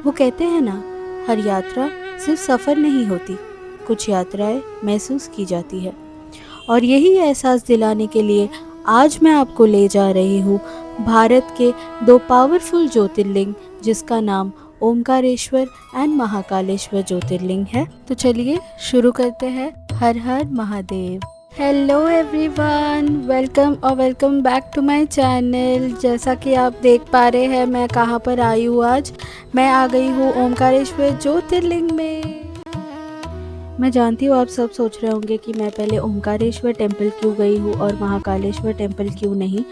वो कहते हैं ना, हर यात्रा सिर्फ सफ़र नहीं होती, कुछ यात्राएं महसूस की जाती है। और यही एहसास दिलाने के लिए आज मैं आपको ले जा रही हूँ भारत के दो पावरफुल ज्योतिर्लिंग, जिसका नाम ओमकारेश्वर एंड महाकालेश्वर ज्योतिर्लिंग है। तो चलिए शुरू करते हैं। हर हर Mahadev. Hello everyone, welcome back to my channel. जैसा कि आप देख पा रहे हैं, मैं कहाँ पर आई हूँ आज। मैं आ गई हूँ ओमकारेश्वर ज्योतिर्लिंग में। मैं जानती हूँ आप सब सोच रहे होंगे कि मैं पहले ओमकारेश्वर टेम्पल क्यों गई हूँ और महाकालेश्वर टेम्पल क्यों नहीं।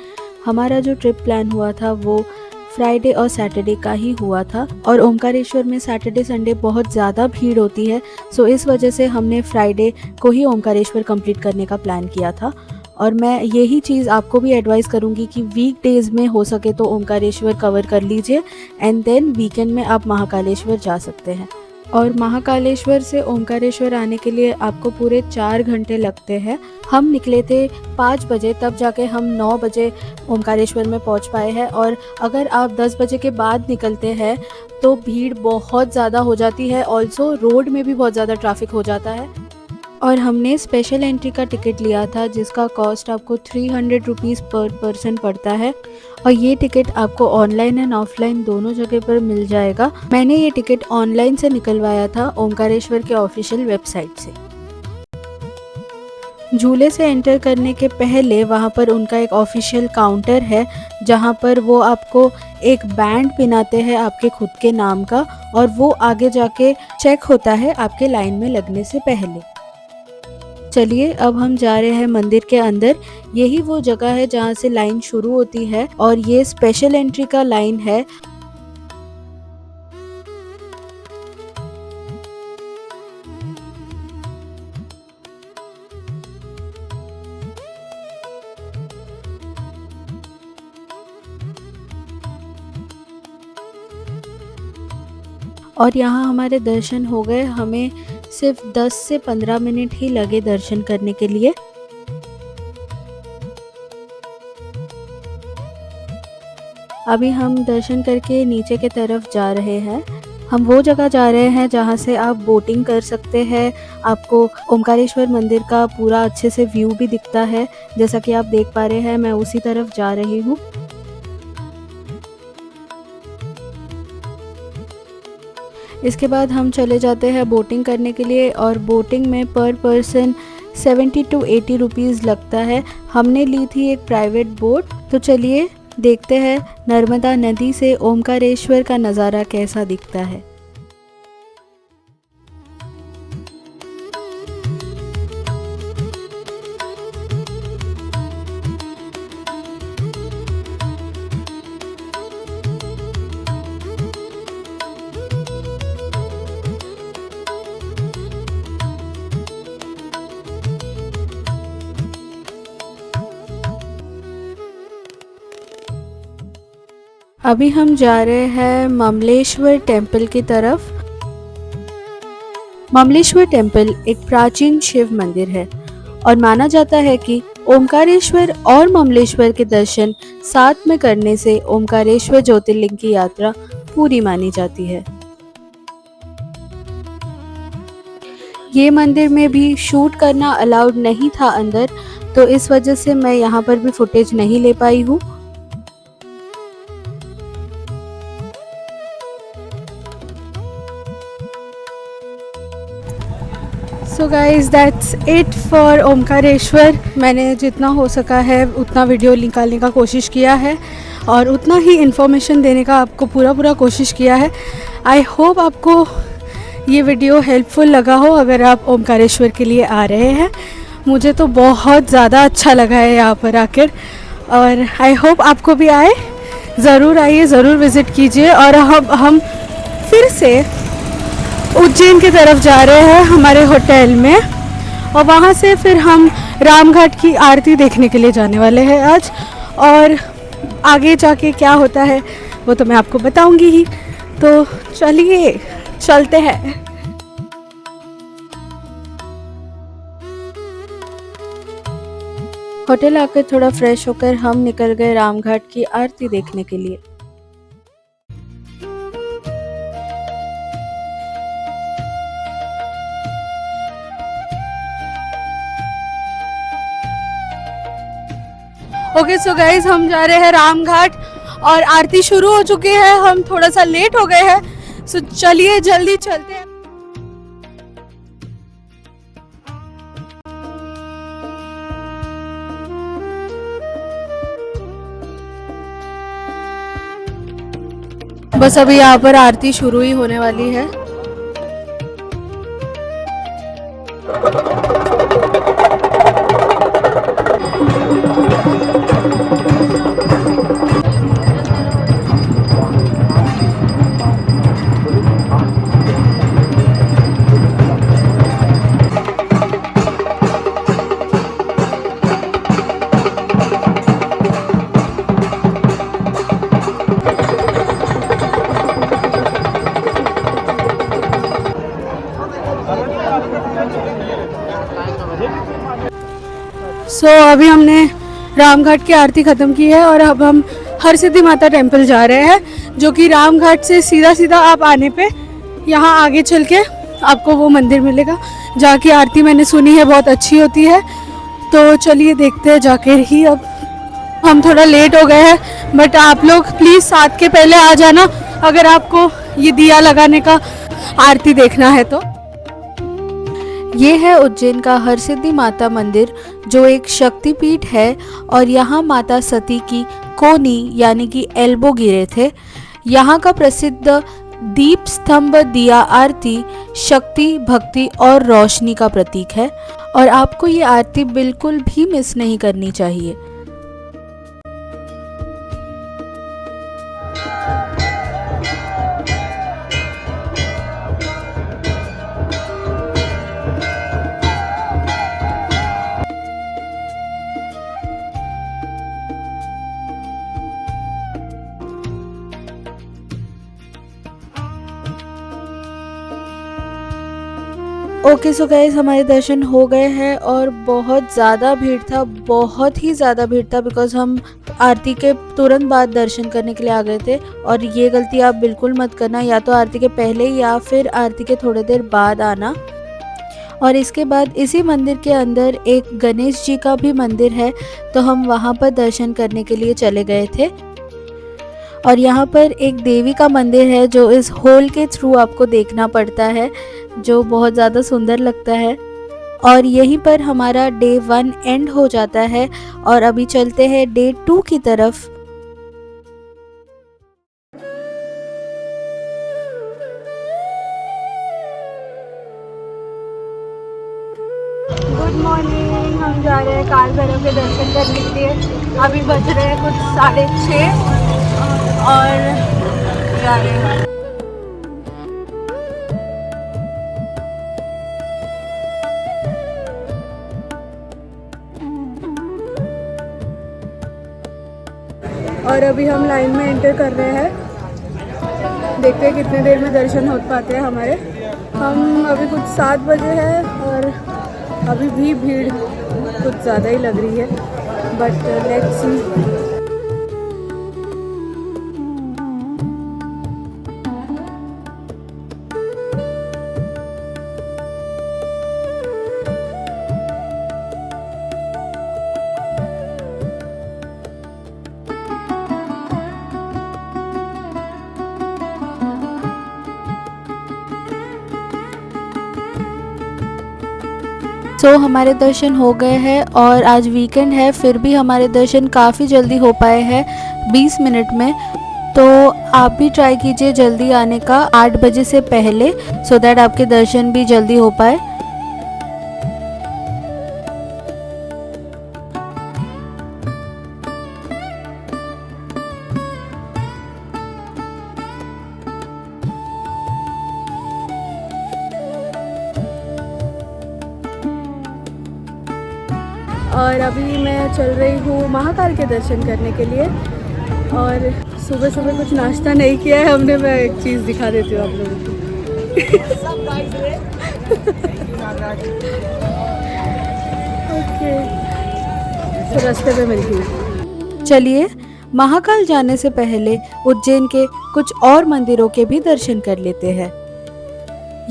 हमारा जो ट्रिप प्लान हुआ था वो फ्राइडे और सैटरडे का ही हुआ था, और ओमकारेश्वर में सैटरडे संडे बहुत ज़्यादा भीड़ होती है। सो इस वजह से हमने फ्राइडे को ही ओमकारेश्वर कंप्लीट करने का प्लान किया था। और मैं यही चीज़ आपको भी एडवाइस करूँगी कि वीक डेज़ में हो सके तो ओमकारेश्वर कवर कर लीजिए, एंड देन वीकेंड में आप महाकालेश्वर जा सकते हैं। और महाकालेश्वर से ओमकारेश्वर आने के लिए आपको पूरे 4 घंटे लगते हैं। हम निकले थे 5 बजे, तब जाके हम 9 बजे ओमकारेश्वर में पहुंच पाए हैं। और अगर आप 10 बजे के बाद निकलते हैं तो भीड़ बहुत ज़्यादा हो जाती है। ऑल्सो रोड में भी बहुत ज़्यादा ट्रैफिक हो जाता है। और हमने स्पेशल एंट्री का टिकट लिया था, जिसका कॉस्ट आपको 300 रुपीज़ पर पर्सन पड़ता है। और ये टिकट आपको ऑनलाइन एंड ऑफलाइन दोनों जगह पर मिल जाएगा। मैंने ये टिकट ऑनलाइन से निकलवाया था ओमकारेश्वर के ऑफिशियल वेबसाइट से। झूले से एंटर करने के पहले वहाँ पर उनका एक ऑफिशियल काउंटर है, जहाँ पर वो आपको एक बैंड पिनाते हैं आपके खुद के नाम का, और वो आगे जाके चेक होता है आपके लाइन में लगने से पहले। चलिए अब हम जा रहे हैं मंदिर के अंदर। यही वो जगह है जहाँ से लाइन शुरू होती है, और ये स्पेशल एंट्री का लाइन है। और यहाँ हमारे दर्शन हो गए। हमें सिर्फ 10 से 15 मिनट ही लगे दर्शन करने के लिए। अभी हम दर्शन करके नीचे के तरफ जा रहे हैं। हम वो जगह जा रहे हैं जहाँ से आप बोटिंग कर सकते हैं। आपको ओमकारेश्वर मंदिर का पूरा अच्छे से व्यू भी दिखता है। जैसा कि आप देख पा रहे हैं, मैं उसी तरफ जा रही हूँ। इसके बाद हम चले जाते हैं बोटिंग करने के लिए, और बोटिंग में पर पर्सन 70 to 80 रुपीज़ लगता है। हमने ली थी एक प्राइवेट बोट। तो चलिए देखते हैं नर्मदा नदी से ओमकारेश्वर का नज़ारा कैसा दिखता है। अभी हम जा रहे हैं ममलेश्वर टेम्पल की तरफ। ममलेश्वर टेम्पल एक प्राचीन शिव मंदिर है, और माना जाता है कि ओमकारेश्वर और ममलेश्वर के दर्शन साथ में करने से ओमकारेश्वर ज्योतिर्लिंग की यात्रा पूरी मानी जाती है। ये मंदिर में भी शूट करना अलाउड नहीं था अंदर, तो इस वजह से मैं यहाँ पर भी फुटेज नहीं ले पाई हूँ। So guys, that's it for Omkareshwar. मैंने जितना हो सका है उतना वीडियो निकालने का कोशिश किया है, और उतना ही इन्फॉर्मेशन देने का आपको पूरा कोशिश किया है। आई होप आपको ये वीडियो हेल्पफुल लगा हो अगर आप ओमकारेश्वर के लिए आ रहे हैं। मुझे तो बहुत ज़्यादा अच्छा लगा है यहाँ पर आकर, और आई होप आपको भी आए। ज़रूर आइए, ज़रूर विज़िट कीजिए। और हम फिर से उज्जैन की तरफ जा रहे हैं हमारे होटल में, और वहाँ से फिर हम रामघाट की आरती देखने के लिए जाने वाले हैं आज। और आगे जाके क्या होता है वो तो मैं आपको बताऊंगी ही। तो चलिए चलते हैं। होटल आकर थोड़ा फ्रेश होकर हम निकल गए रामघाट की आरती देखने के लिए। ओके सो गाइस, हम जा रहे हैं रामघाट और आरती शुरू हो चुकी है। हम थोड़ा सा लेट हो गए हैं, सो चलिए जल्दी चलते हैं। बस अभी यहाँ पर आरती शुरू ही होने वाली है। अभी हमने रामघाट की आरती ख़त्म की है और अब हम हरसिद्धि माता टेम्पल जा रहे हैं, जो कि रामघाट से सीधा सीधा आप आने पे यहाँ आगे चल के आपको वो मंदिर मिलेगा जहाँ की आरती मैंने सुनी है बहुत अच्छी होती है। तो चलिए देखते हैं जाकर ही। अब हम थोड़ा लेट हो गए हैं, बट आप लोग प्लीज़ 7 के पहले आ जाना अगर आपको ये दिया लगाने का आरती देखना है तो। ये है उज्जैन का हरसिद्धि माता मंदिर, जो एक शक्तिपीठ है और यहाँ माता सती की कोनी यानी कि एल्बो गिरे थे। यहाँ का प्रसिद्ध दीप स्तंभ दिया आरती शक्ति, भक्ति और रोशनी का प्रतीक है और आपको ये आरती बिल्कुल भी मिस नहीं करनी चाहिए। ओके सो गाइस, हमारे दर्शन हो गए हैं और बहुत ज़्यादा भीड़ था, बहुत ही ज़्यादा भीड़ था, बिकॉज़ हम आरती के तुरंत बाद दर्शन करने के लिए आ गए थे। और ये गलती आप बिल्कुल मत करना, या तो आरती के पहले या फिर आरती के थोड़ी देर बाद आना। और इसके बाद इसी मंदिर के अंदर एक गणेश जी का भी मंदिर है, तो हम वहाँ पर दर्शन करने के लिए चले गए थे। और यहाँ पर एक देवी का मंदिर है जो इस होल के थ्रू आपको देखना पड़ता है, जो बहुत ज़्यादा सुंदर लगता है। और यहीं पर हमारा डे 1 एंड हो जाता है और अभी चलते हैं डे 2 की तरफ। गुड मॉर्निंग, हम जा रहे हैं काल भैरव के दर्शन करने के लिए। अभी बज रहे हैं कुछ 6:30 और जा रहे हैं। और अभी हम लाइन में एंटर कर रहे हैं, देखते हैं कितने देर में दर्शन हो पाते हैं हमारे। हम अभी कुछ 7 बजे है और अभी भी भीड़ कुछ ज़्यादा ही लग रही है, बट लेट्स सी। हमारे दर्शन हो गए हैं और आज वीकेंड है, फिर भी हमारे दर्शन काफ़ी जल्दी हो पाए हैं 20 मिनट में। तो आप भी ट्राई कीजिए जल्दी आने का 8 बजे से पहले, सो दैट आपके दर्शन भी जल्दी हो पाए। और अभी मैं चल रही हूँ महाकाल के दर्शन करने के लिए। और सुबह सुबह कुछ नाश्ता नहीं किया है हमने। मैं एक चीज़ दिखा देती हूँ आप लोगों को। ओके, तो रास्ते पे मिलती हूँ। चलिए, महाकाल जाने से पहले उज्जैन के कुछ और मंदिरों के भी दर्शन कर लेते हैं।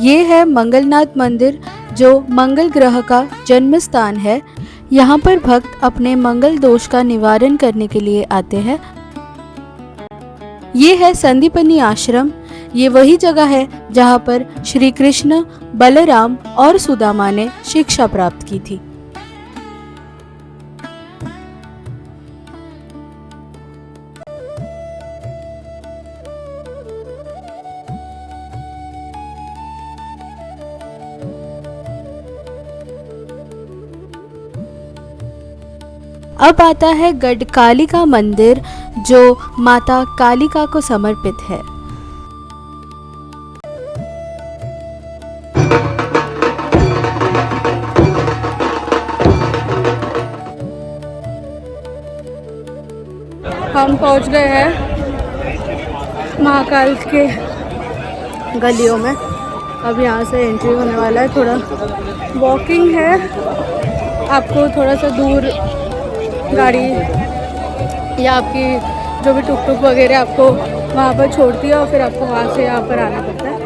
ये है मंगलनाथ मंदिर, जो मंगल ग्रह का जन्म स्थान है। यहाँ पर भक्त अपने मंगल दोष का निवारण करने के लिए आते हैं। ये है संदीपनी आश्रम। ये वही जगह है जहाँ पर श्री कृष्ण, बलराम और सुदामा ने शिक्षा प्राप्त की थी। अब आता है गढ़कालिका मंदिर, जो माता कालिका को समर्पित है। हम पहुंच गए हैं महाकाल के गलियों में। अब यहाँ से एंट्री होने वाला है। थोड़ा वॉकिंग है, आपको थोड़ा सा दूर गाड़ी या आपकी जो भी टुक टुक वगैरह आपको वहाँ पर छोड़ती है और फिर आपको वहाँ से यहाँ पर आना पड़ता है।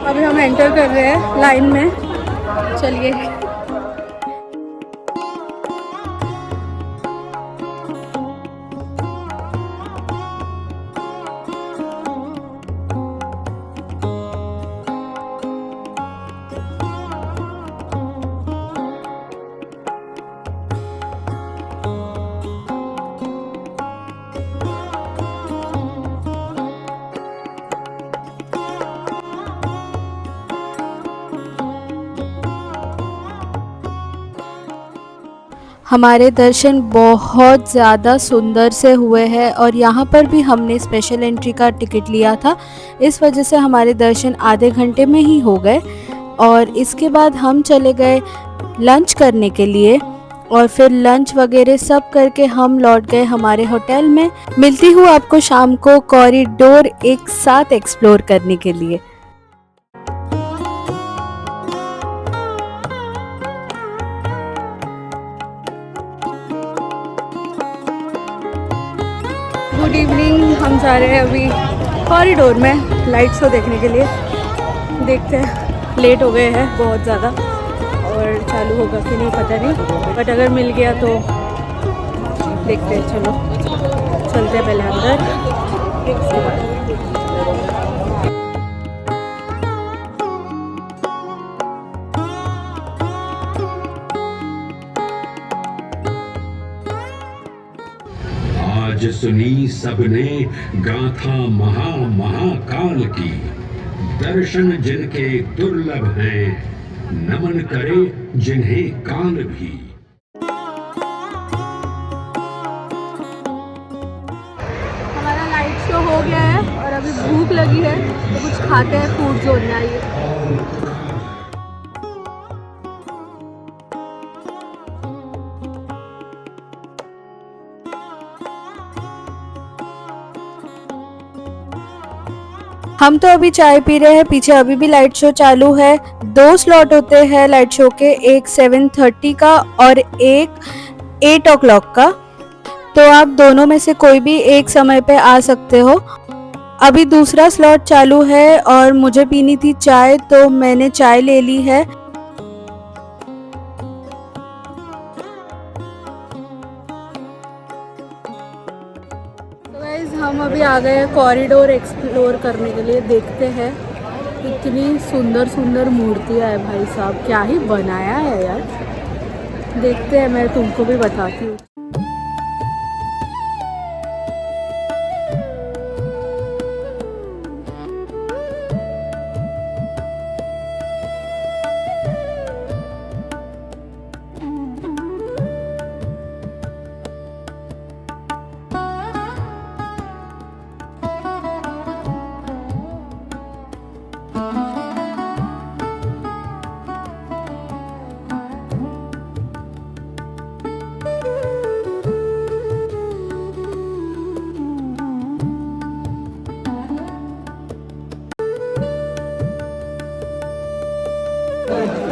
अभी हम एंटर कर रहे हैं लाइन में। चलिए। हमारे दर्शन बहुत ज़्यादा सुंदर से हुए हैं और यहाँ पर भी हमने स्पेशल एंट्री का टिकट लिया था। इस वजह से हमारे दर्शन आधे घंटे में ही हो गए और इसके बाद हम चले गए लंच करने के लिए और फिर लंच वगैरह सब करके हम लौट गए हमारे होटल में। मिलती हूँ आपको शाम को कॉरिडोर एक साथ एक्सप्लोर करने के लिए। Good evening. हम जा रहे हैं अभी कॉरिडोर में लाइट शो देखने के लिए। देखते हैं, लेट हो गए हैं बहुत ज़्यादा और चालू होगा कि नहीं पता नहीं, बट अगर मिल गया तो देखते हैं। चलो चलते हैं पहले अंदर। आज सुनी सबने गाथा महाकाल की, दर्शन जिनके दुर्लभ हैं, नमन करे जिन्हें काल भी। हमारा लाइट शो हो गया है और अभी भूख लगी है तो कुछ खाते हैं, फूड जोन में आइए। हम तो अभी चाय पी रहे हैं, पीछे अभी भी लाइट शो चालू है। 2 स्लॉट होते हैं लाइट शो के, एक 7:30 का और एक 8 o'clock का। तो आप दोनों में से कोई भी एक समय पे आ सकते हो। अभी दूसरा स्लॉट चालू है और मुझे पीनी थी चाय तो मैंने चाय ले ली है। हम अभी आ गए हैं कॉरिडोर एक्सप्लोर करने के लिए। देखते हैं इतनी सुंदर सुंदर मूर्तियाँ है भाई साहब, क्या ही बनाया है यार। देखते हैं, मैं तुमको भी बताती हूँ।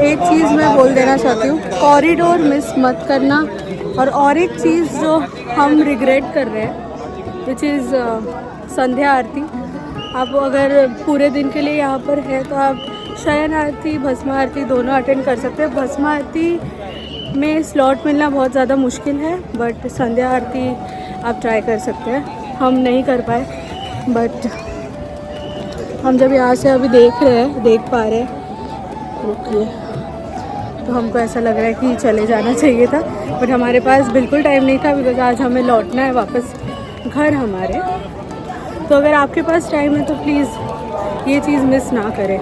एक चीज़ मैं बोल देना चाहती हूँ, कॉरिडोर मिस मत करना। और एक चीज़ जो हम रिग्रेट कर रहे हैं, विच इज़ संध्या आरती। आप अगर पूरे दिन के लिए यहाँ पर है तो आप शयन आरती भस्म आरती दोनों अटेंड कर सकते हैं। भस्म आरती में स्लॉट मिलना बहुत ज़्यादा मुश्किल है, बट संध्या आरती आप ट्राई कर सकते हैं। हम नहीं कर पाए, बट हम जब यहाँ से अभी देख पा रहे हैं, रुकिए, तो हमको ऐसा लग रहा है कि चले जाना चाहिए था, बट हमारे पास बिल्कुल टाइम नहीं था, बिकॉज आज हमें लौटना है वापस घर हमारे। तो अगर आपके पास टाइम है तो प्लीज़ ये चीज़ मिस ना करें।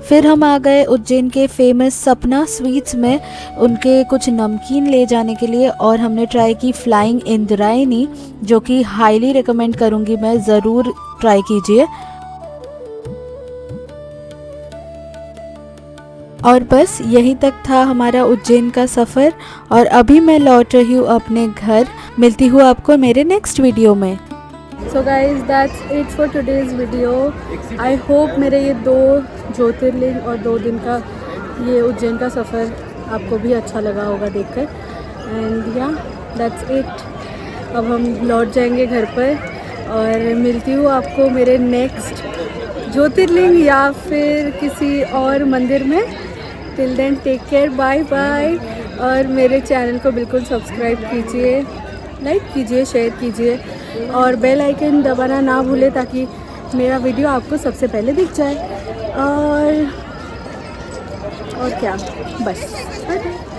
फिर हम आ गए उज्जैन के फेमस सपना स्वीट्स में उनके कुछ नमकीन ले जाने के लिए, और हमने ट्राई की फ्लाइंग इंद्रायणी, जो कि हाईली रिकमेंड करूँगी मैं, ज़रूर ट्राई कीजिए। और बस यहीं तक था हमारा उज्जैन का सफ़र, और अभी मैं लौट रही हूँ अपने घर। मिलती हूँ आपको मेरे नेक्स्ट वीडियो में। So guys that's it for today's video. I hope मेरे ये 2 ज्योतिर्लिंग और 2 दिन का ये उज्जैन का सफ़र आपको भी अच्छा लगा होगा देखकर। एंड या दैट्स इट। अब हम लौट जाएंगे घर पर, और मिलती हूँ आपको मेरे नेक्स्ट ज्योतिर्लिंग या फिर किसी और मंदिर में। Till then take care, bye bye. और मेरे चैनल को बिल्कुल सब्सक्राइब कीजिए, लाइक कीजिए, शेयर कीजिए, और बेल आइकन दबाना ना भूलें ताकि मेरा वीडियो आपको सबसे पहले दिख जाए। और क्या, बस बाय बाय।